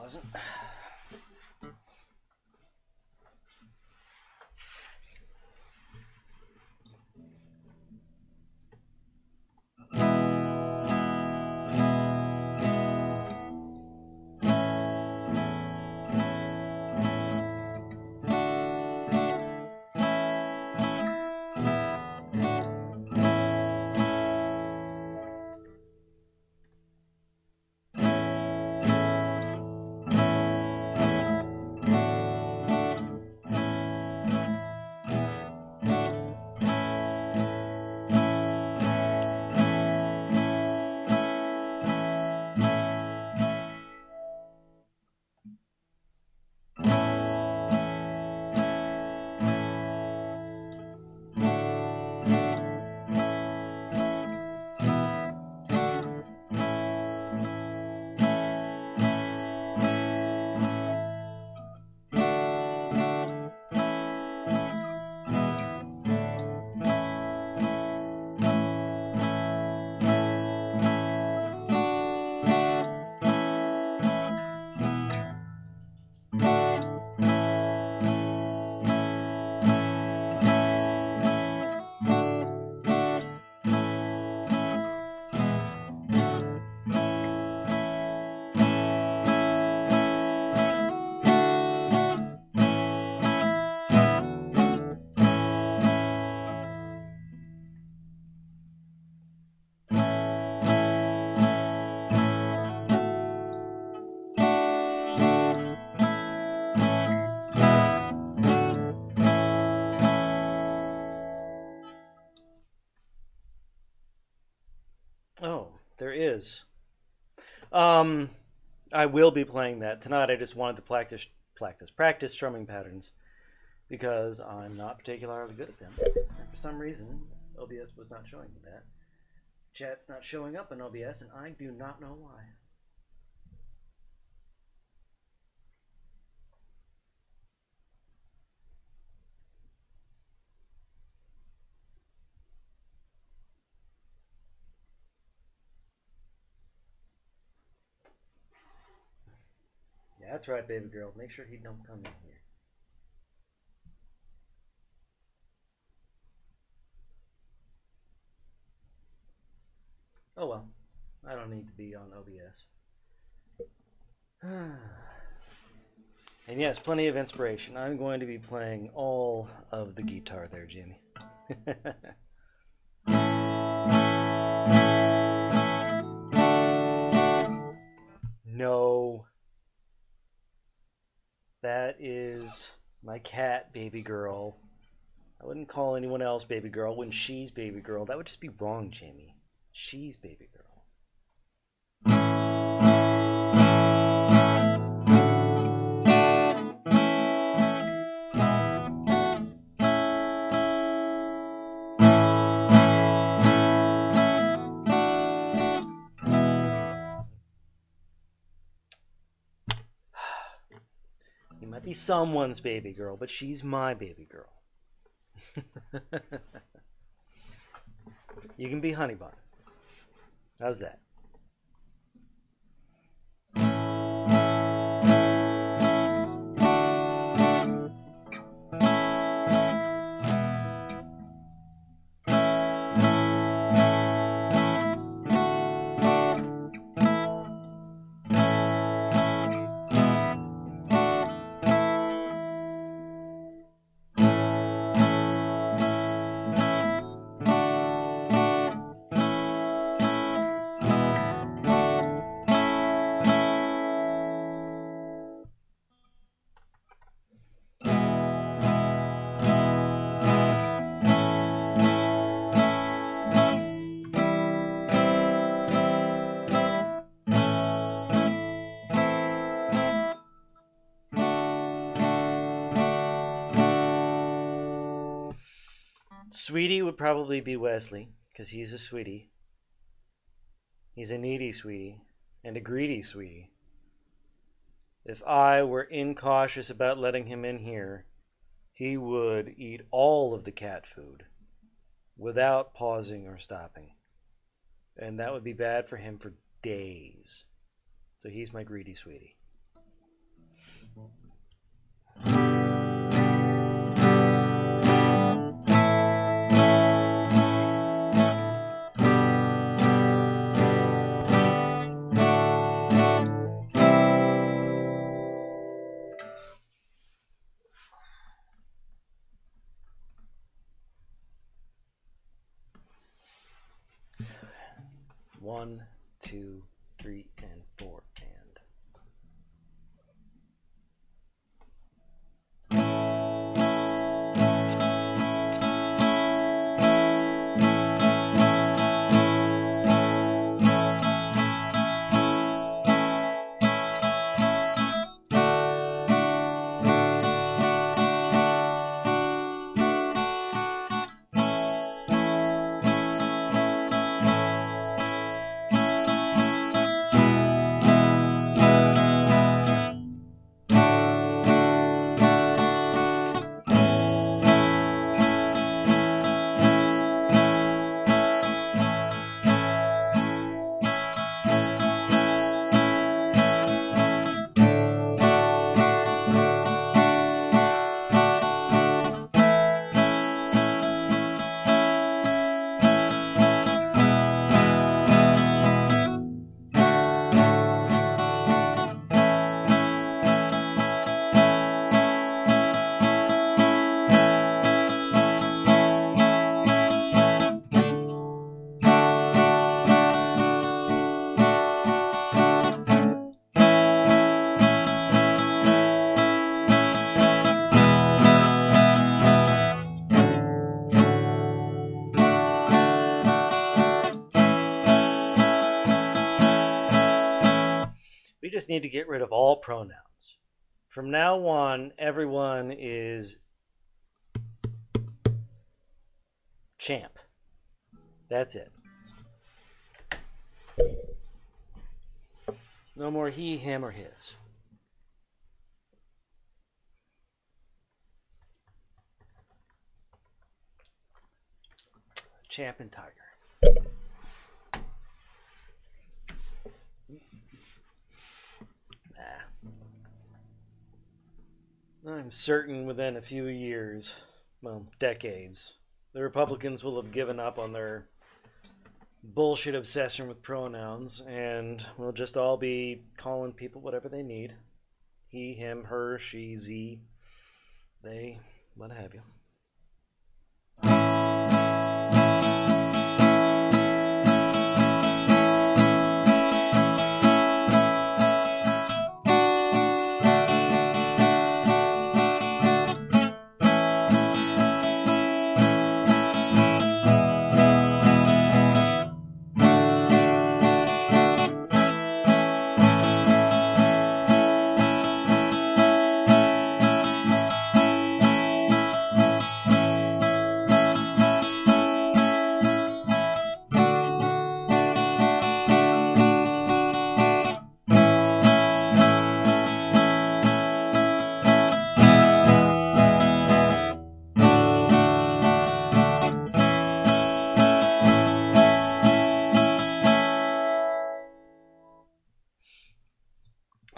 wasn't. Oh, there is. Um, I will be playing that tonight. I just wanted to practice strumming patterns because I'm not particularly good at them. And for some reason, OBS was not showing me that. Chat's not showing up in OBS, and I do not know why. Yeah, that's right, baby girl. Make sure he don't come in here. Oh well, I don't need to be on OBS. And yes, plenty of inspiration. I'm going to be playing all of the guitar there, Jimmy. No. That is my cat, baby girl. I wouldn't call anyone else baby girl when she's baby girl. That would just be wrong, Jamie. She's baby girl. You might be someone's baby girl, but she's my baby girl. You can be honey bun. How's that? Sweetie would probably be Wesley, because he's a sweetie. He's a needy sweetie, and a greedy sweetie. If I were incautious about letting him in here, he would eat all of the cat food without pausing or stopping. And that would be bad for him for days. So he's my greedy sweetie. 1, 2, 3, and 4, and. We just need to get rid of all pronouns. From now on, everyone is champ. That's it. No more he, him, or his. Champ and tiger. I'm certain within a few years, well, decades, the Republicans will have given up on their bullshit obsession with pronouns, and we'll just all be calling people whatever they need. He, him, her, she, ze, they, what have you.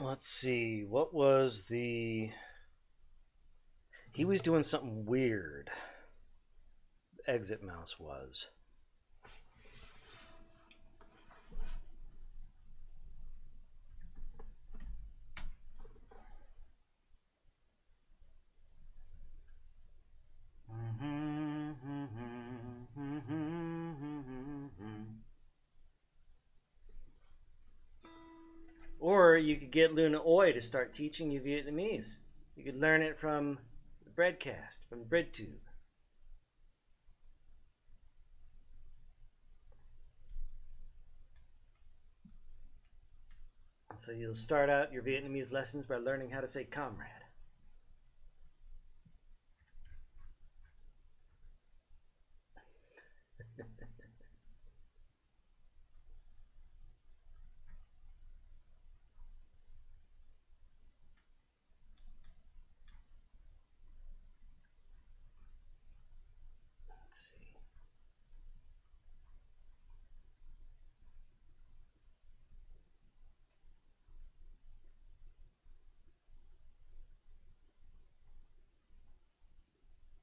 Let's see, what was the... He was doing something weird. Exit mouse was. Or you could get Luna Oi to start teaching you Vietnamese. You could learn it from the Breadcast, from BreadTube. So you'll start out your Vietnamese lessons by learning how to say comrade.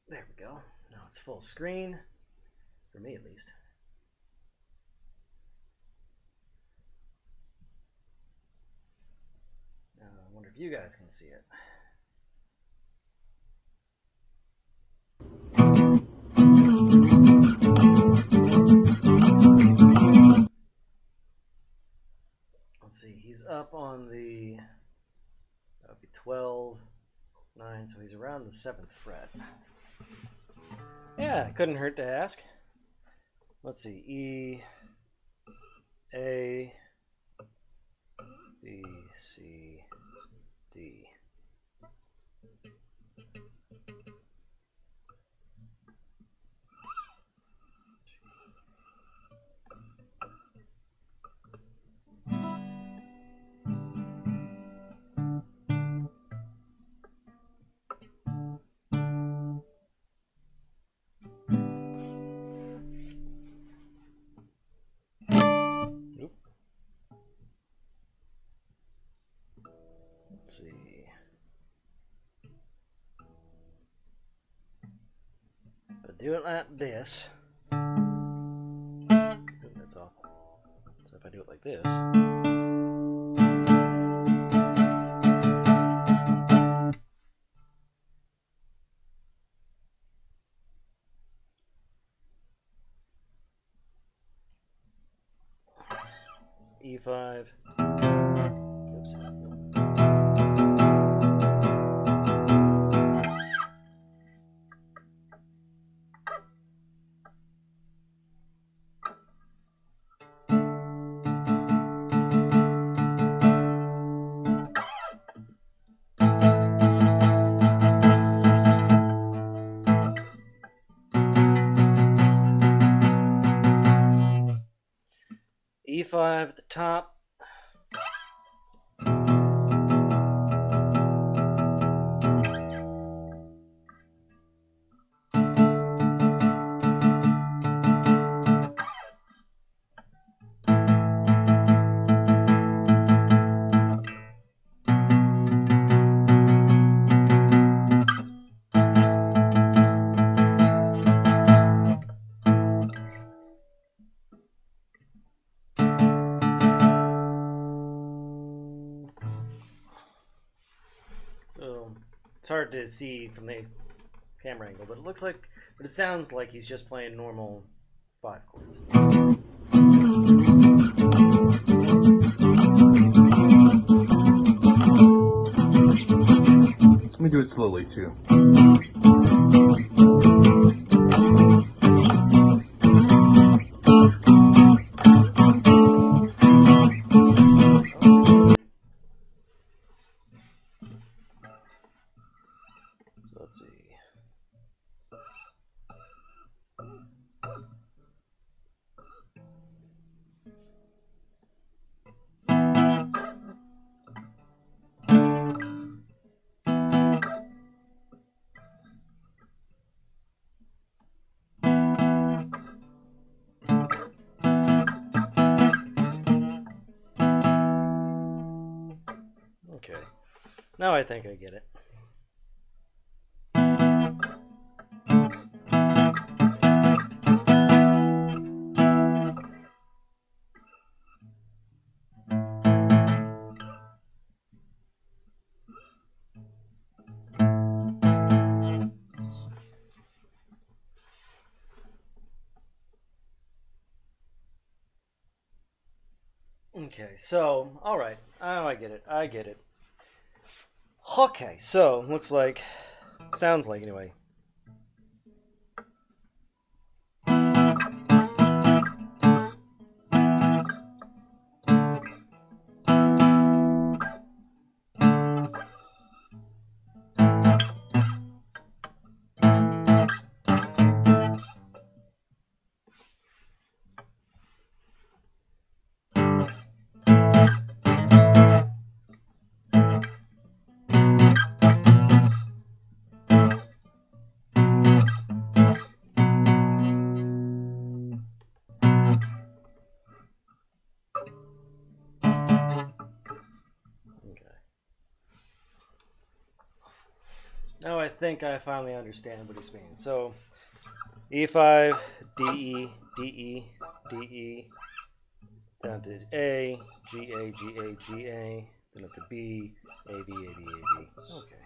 There we go. Now it's full screen, for me at least. Now, I wonder if you guys can see it. up on the, that would be 12, 9, so he's around the 7th fret. Yeah, couldn't hurt to ask. Let's see, E, A, B, C, D. Let's see. But do it like this. Ooh, that's awful. So if I do it like this. E5. Oops. E5 at the top. So it's hard to see from the camera angle, but it sounds like he's just playing normal 5 chords. Let me do it slowly too. So let's see. Okay, now I think I get it. Okay, so, alright. Oh, I get it. I get it. Okay, so, looks like, sounds like anyway. Now I think I finally understand what he's meaning. So, E5, D, E, D, E, D, E, down to A, G, A, G, A, G, A, then up to B, A, B, A, B, A, B. Okay.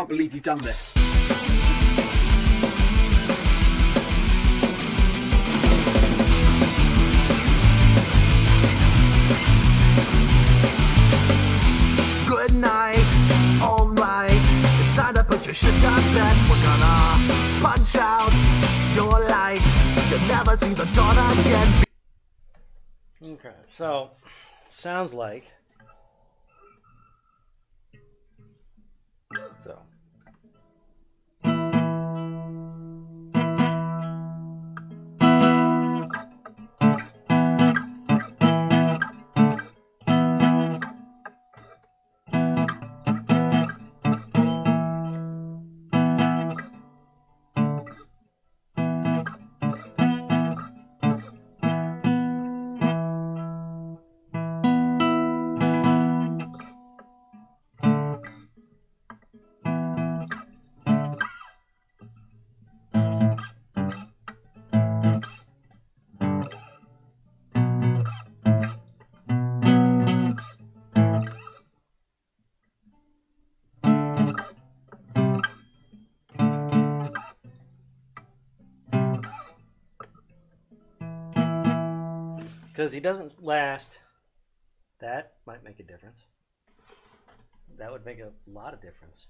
can't believe you've done this. Good night, alright. It's time to put your shit to bed. We're gonna punch out your lights. You'll never see the dawn again. Okay, so sounds like so. Because he doesn't last. That might make a difference. That would make a lot of difference.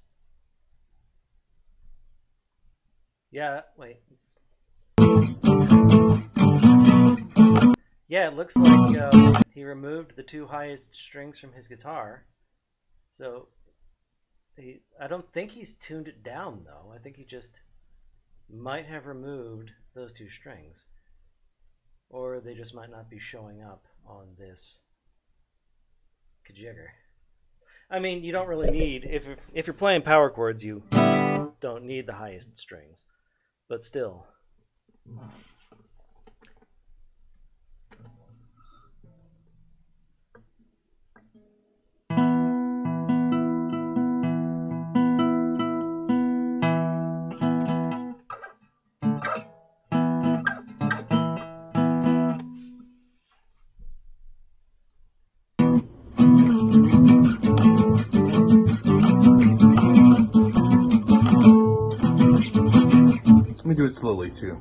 Yeah, wait. Yeah, it looks like he removed the two highest strings from his guitar. So I don't think he's tuned it down, though. I think he just might have removed those two strings. Or they just might not be showing up on this kajigger. I mean, you don't really need, if you're playing power chords, you don't need the highest strings. But still. Let me do it slowly too.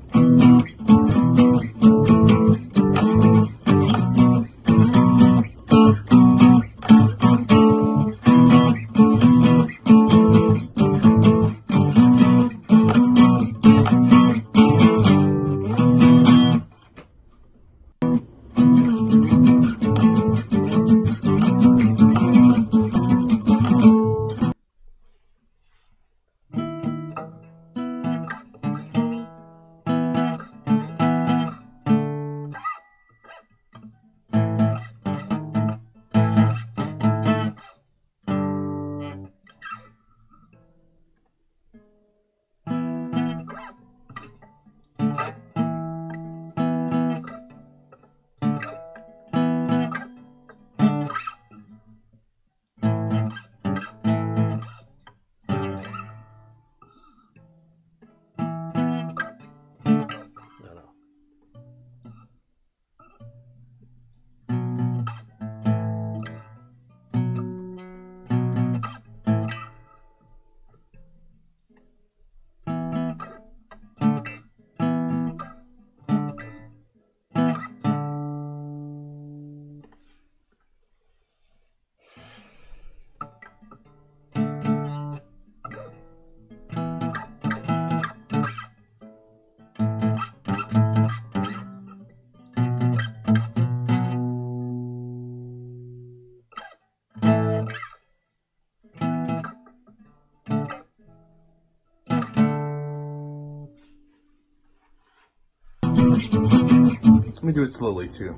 Let me do it slowly too.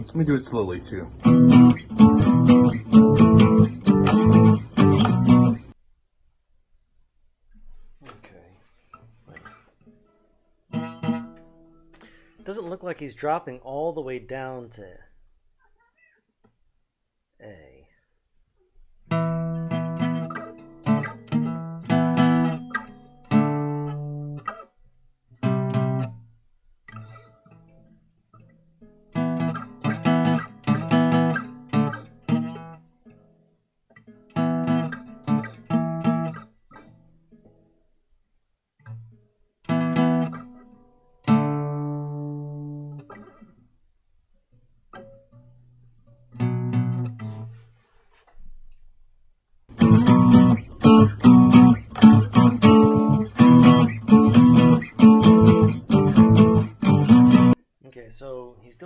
Let me do it slowly too. Okay. Doesn't look like he's dropping all the way down to A.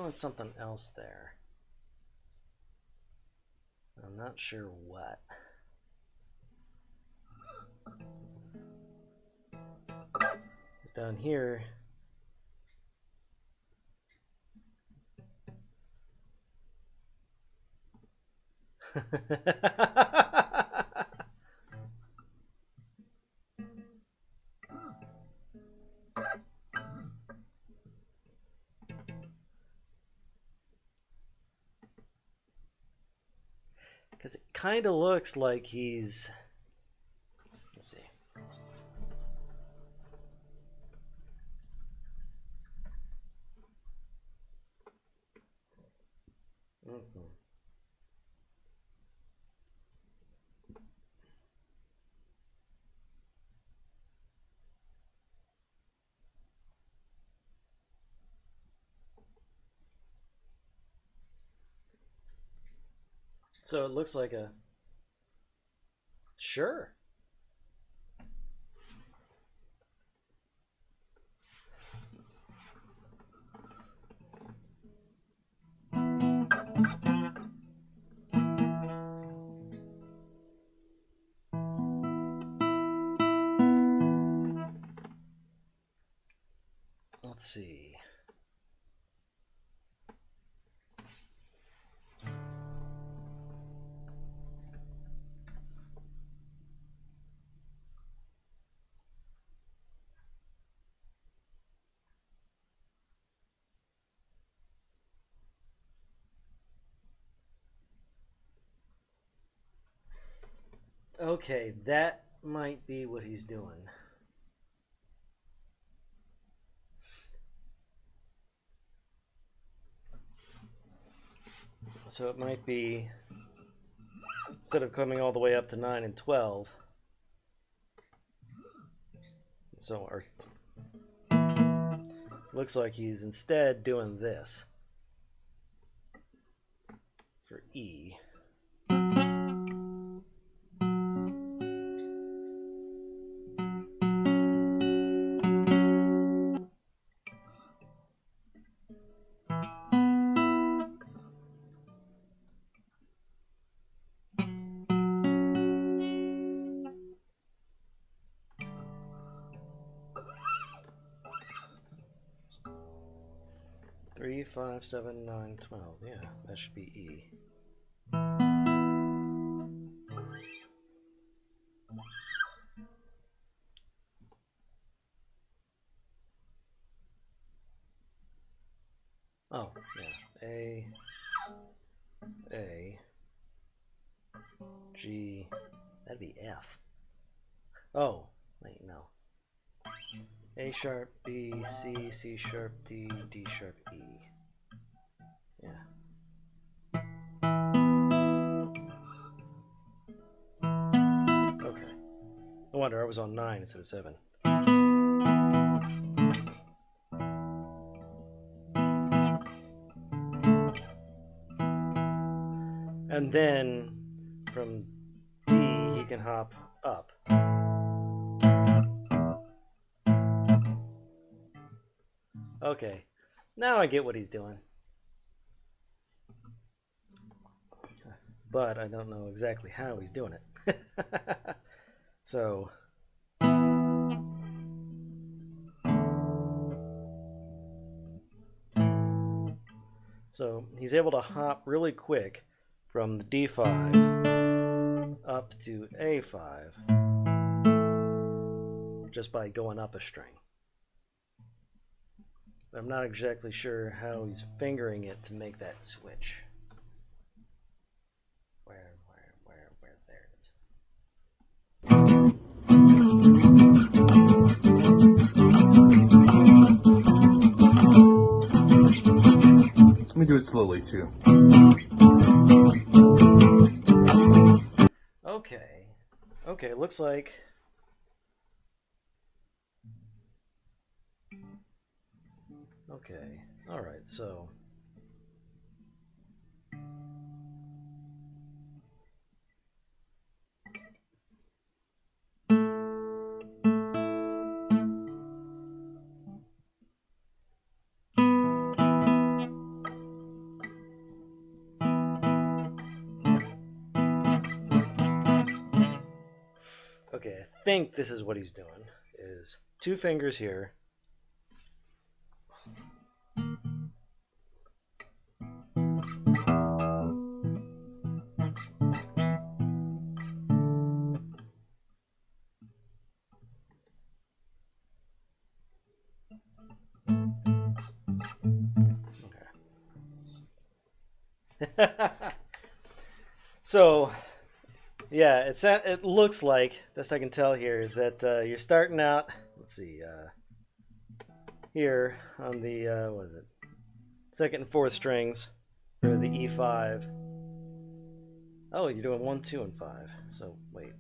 doing something else there. I'm not sure what. It's down here. Because it kind of looks like he's... Let's see. Mm-hmm. So it looks like a... Sure. Let's see. Okay, that might be what he's doing. So it might be, instead of coming all the way up to 9 and 12, so looks like he's instead doing this for E. Three, 5, 7, 9, 12. Yeah, that should be E. Oh, yeah. A, G, that'd be F. Oh, wait, no. A sharp, B, C, C sharp, D, D sharp, E. Yeah. Okay. No wonder I was on 9 instead of 7. And then from D, he can hop up. Okay, now I get what he's doing. But I don't know exactly how he's doing it. So he's able to hop really quick from the D5 up to A5 just by going up a string. I'm not exactly sure how he's fingering it to make that switch. Where's there it is. Let me do it slowly too. Okay, looks like okay. All right, so think this is what he's doing, is 2 fingers here. Okay. So, yeah, it looks like, best I can tell here, is that you're starting out, let's see, here on the, what is it, 2nd and 4th strings for the E5. Oh, you're doing 1, 2, and 5. So, wait.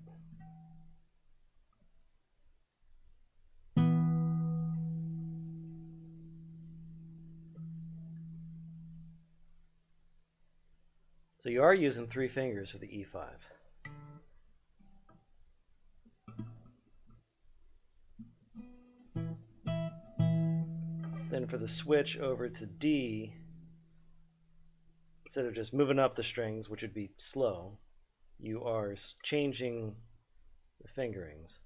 So you are using 3 fingers for the E5. Then for the switch over to D, instead of just moving up the strings, which would be slow, you are changing the fingerings.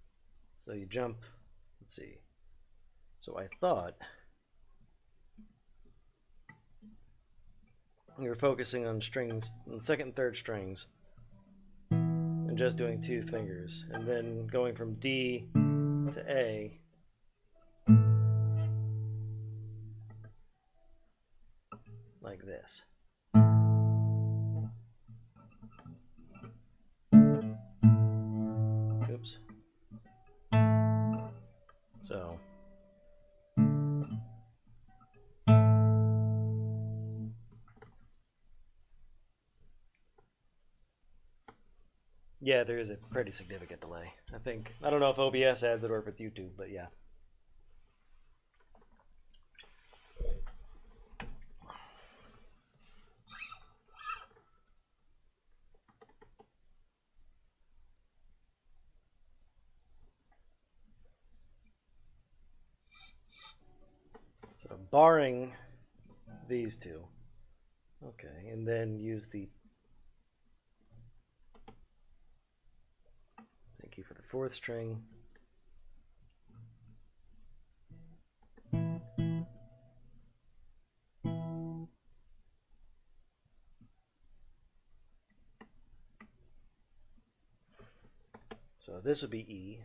So you jump, let's see. So I thought we were focusing on strings, on 2nd and 3rd strings, and just doing 2 fingers, and then going from D to A. Like this. Oops. So. Yeah, there is a pretty significant delay. I don't know if OBS adds it or if it's YouTube, but yeah. So barring these 2, okay, and then use the, thank you for the 4th string. So this would be E.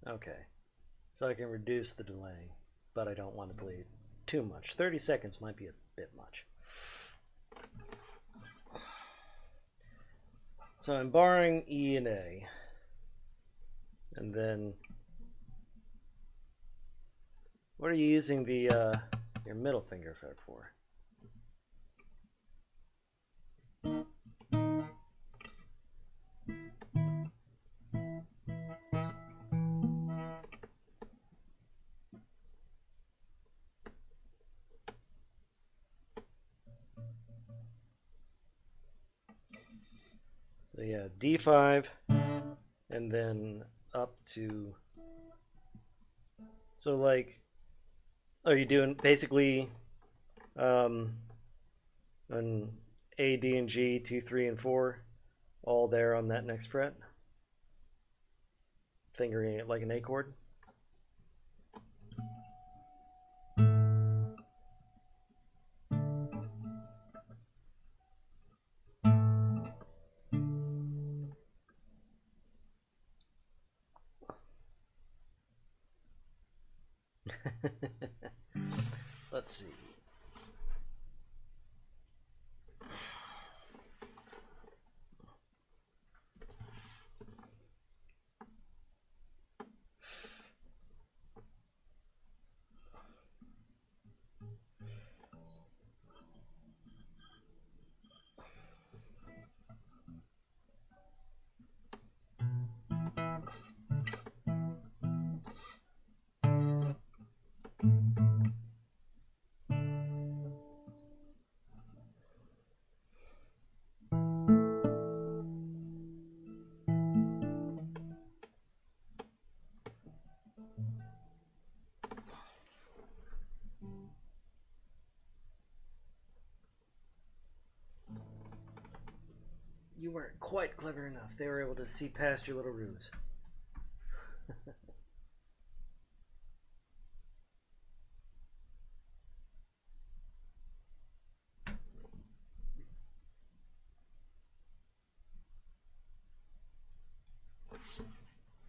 Okay, so I can reduce the delay, but I don't want to delay too much. 30 seconds might be a bit much. So I'm barring E and A, and then what are you using the your middle finger fret for? So yeah, D5, and then up to, so like, are you doing basically on A, D, and G, 2, 3, and 4, all there on that next fret? Fingering it like an A chord? Let's see. weren't quite clever enough. They were able to see past your little ruse.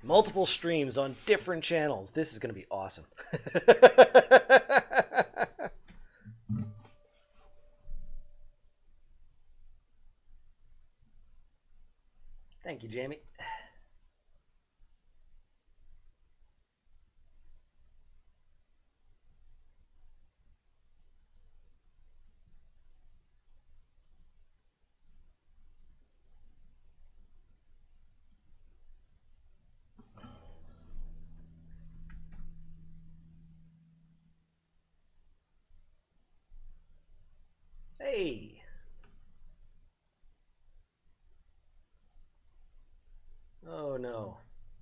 Multiple streams on different channels. This is going to be awesome. Thank you, Jamie. Hey. Oh no.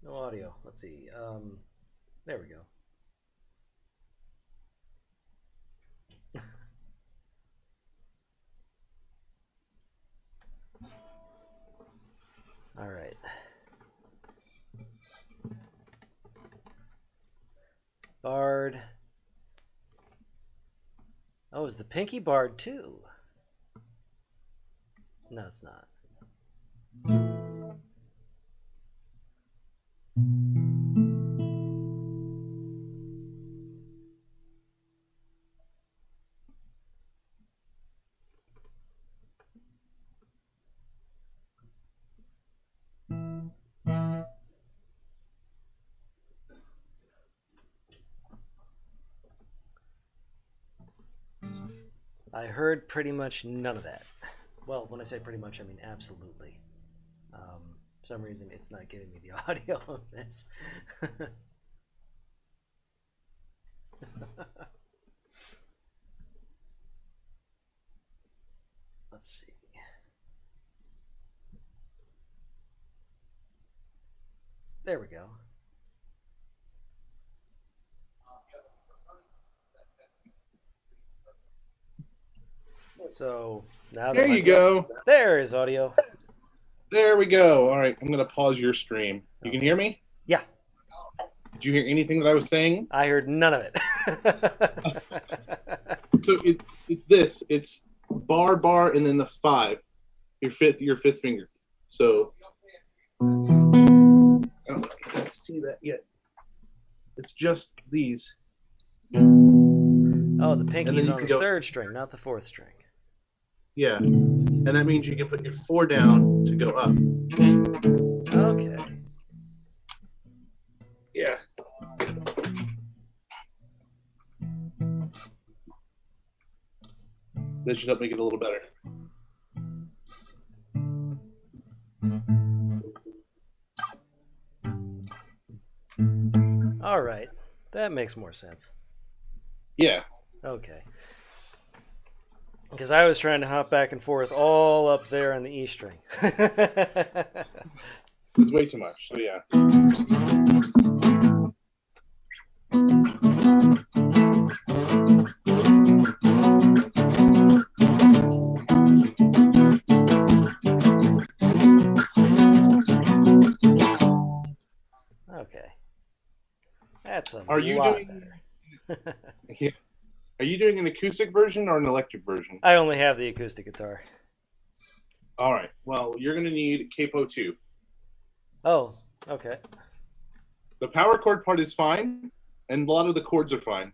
No audio. Let's see. There we go. All right. Bard. Oh, is the Pinky Bard too? No, it's not. I heard pretty much none of that. Well, when I say pretty much, I mean absolutely. For some reason, it's not giving me the audio of this. Let's see. There we go. So now there you go. There is audio. There we go. All right, I'm going to pause your stream. You can hear me? Yeah. Did you hear anything that I was saying? I heard none of it. So it's this. It's bar, and then the 5. Your fifth finger. So I don't know if you can see that yet. It's just these. Oh, the pinky's on the 3rd string, not the 4th string. Yeah, and that means you can put your 4 down to go up. Okay. Yeah. That should help make it a little better. All right. That makes more sense. Yeah. Okay. Because I was trying to hop back and forth all up there on the E string. It's way too much. So yeah. Okay. That's a Are you lot doing? better. Yeah. Are you doing an acoustic version or an electric version? I only have the acoustic guitar. All right. Well, you're going to need capo 2. Oh, okay. The power chord part is fine, and a lot of the chords are fine.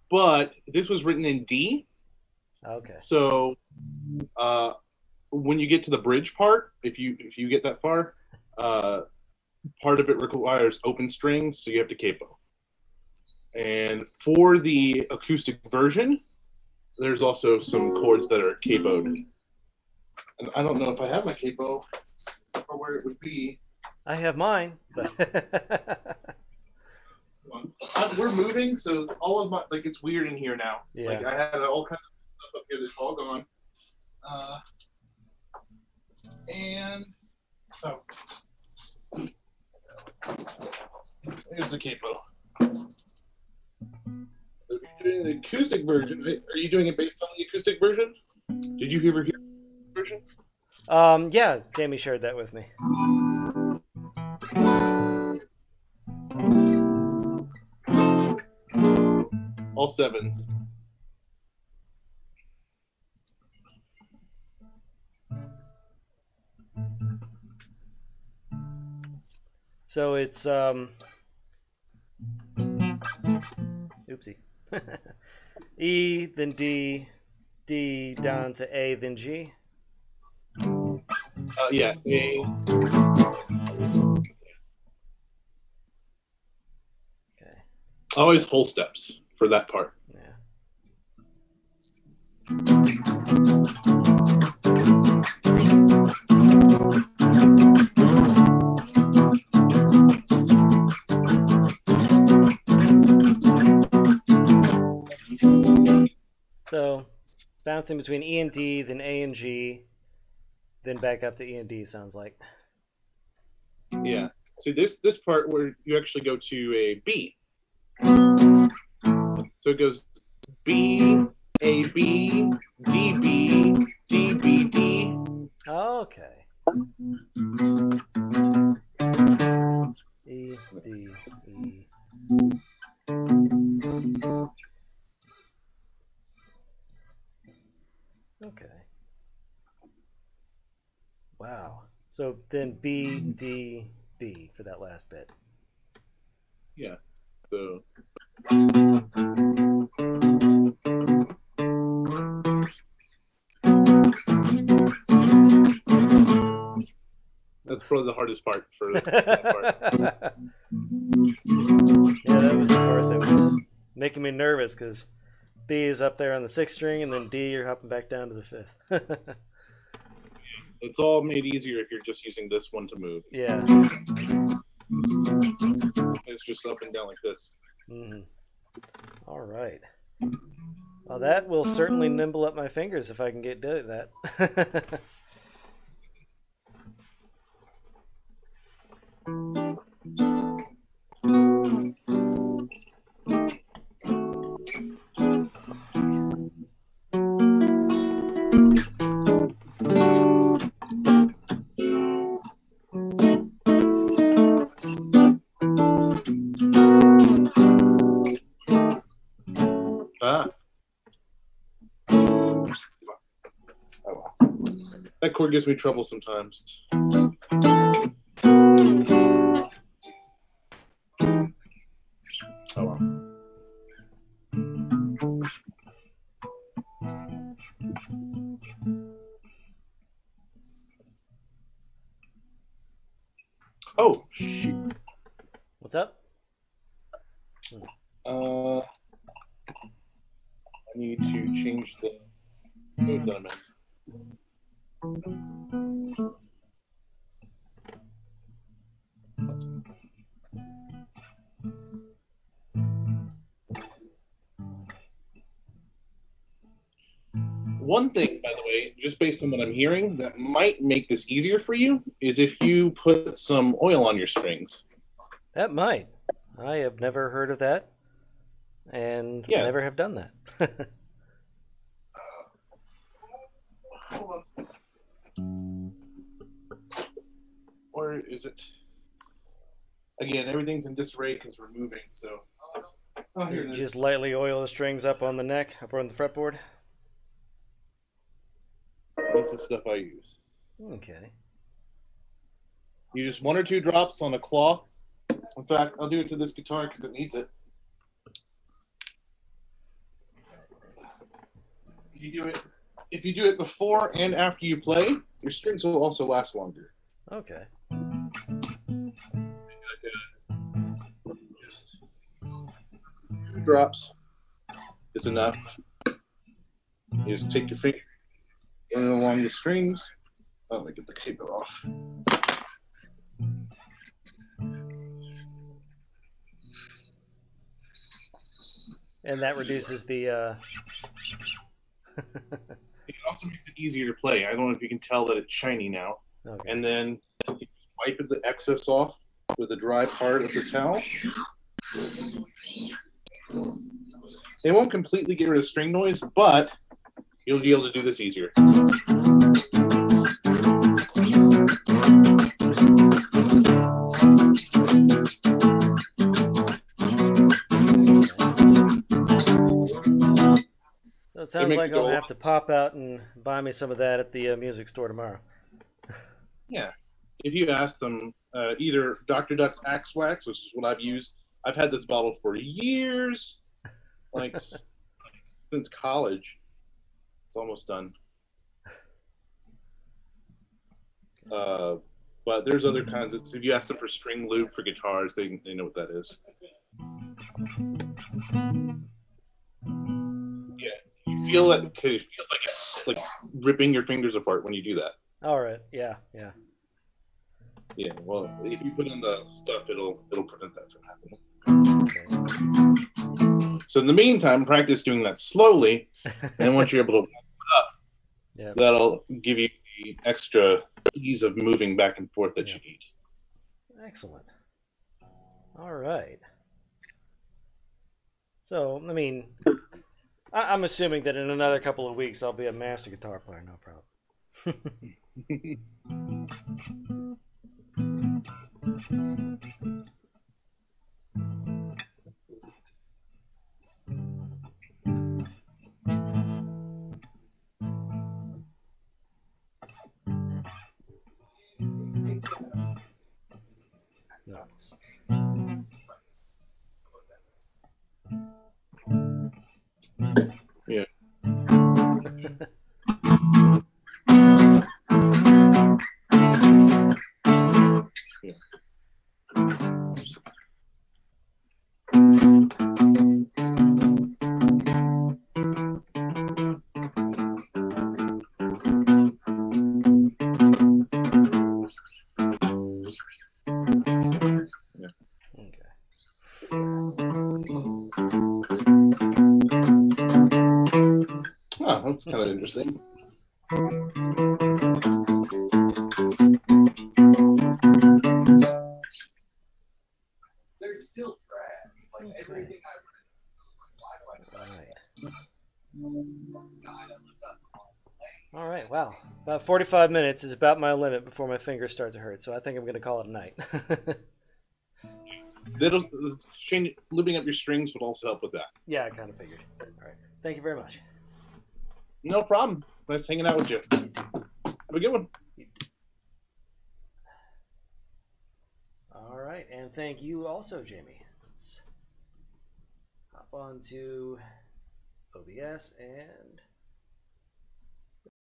But this was written in D. Okay. So when you get to the bridge part, if you get that far, part of it requires open strings, so you have to capo. And for the acoustic version, there's also some chords that are capoed. And I don't know if I have my capo or where it would be. I have mine, but we're moving, so all of my it's weird in here now. Yeah. Like I had all kinds of stuff up here that's all gone. And so here's the capo. So if you're doing the acoustic version, are you doing it based on the acoustic version? Did you ever hear the version? Yeah, Jamie shared that with me. All sevens. So it's oopsie. E, then D, D down to A, then G. Yeah, A. Okay. Always whole steps for that part. Yeah. So bouncing between E and D, then A and G, then back up to E and D sounds like. Yeah. So this part where you actually go to a B. So it goes B, A, B, D, B, D, B, D. Okay. E, D, E. Okay. Wow. So then B, D, B for that last bit. Yeah. So that's probably the hardest part for that part. Yeah, that was the part that was making me nervous because B is up there on the 6th string, and then D, you're hopping back down to the 5th. It's all made easier if you're just using this one to move. Yeah. It's just up and down like this. Mm-hmm. All right. Well, that will certainly nimble up my fingers if I can get good at that. Ah. Oh, wow. That chord gives me trouble sometimes. Oh, wow. Oh, shoot. What's up? I need to change the mode that I'm in. One thing, by the way, just based on what I'm hearing, that might make this easier for you is if you put some oil on your strings. That might. I have never heard of that, and Yeah. never have done that. Hold on. Or is it? Again, everything's in disarray because we're moving, so. Oh, here it is. Just lightly oil the strings up on the neck, up on the fretboard. That's the stuff I use. Okay. You just 1 or 2 drops on a cloth. In fact, I'll do it to this guitar because it needs it. If you do it before and after you play, your strings will also last longer. Okay. Just 2 drops is enough. You just take your finger, run it along the strings. Oh, let me get the cable off. And that reduces the. It also makes it easier to play. I don't know if you can tell that it's shiny now. Okay. And then you wipe the excess off with the dry part of the towel. It won't completely get rid of string noise, but you'll be able to do this easier. sounds makes like it go I'll a have lot- to pop out and buy me some of that at the music store tomorrow. Yeah. If you ask them, either Dr. Duck's Axe Wax, which is what I've used, I've had this bottle for years, like since college. It's almost done. But there's other kinds of. If you ask them for string lube for guitars, they know what that is. Yeah, you feel it because it feels like it's like ripping your fingers apart when you do that. All right. Yeah. Yeah. Yeah, well, if you put in the stuff, it'll prevent that from happening. Okay. So in the meantime, practice doing that slowly, and once you're able to warm it up, Yeah. that'll give you the extra ease of moving back and forth that Yeah. you need. Excellent. All right. So, I mean, I'm assuming that in another couple of weeks I'll be a master guitar player, no problem. Nuts. Yeah. Okay. Oh, that's kind of interesting. There's still trash. Like everything All right. Wow. About 45 minutes is about my limit before my fingers start to hurt, so I think I'm going to call it a night. That'll change. Lubing up your strings would also help with that. Yeah, I kind of figured. All right. Thank you very much. No problem. Nice hanging out with you. Have a good one. All right. And thank you also, Jamie. Let's hop on to OBS and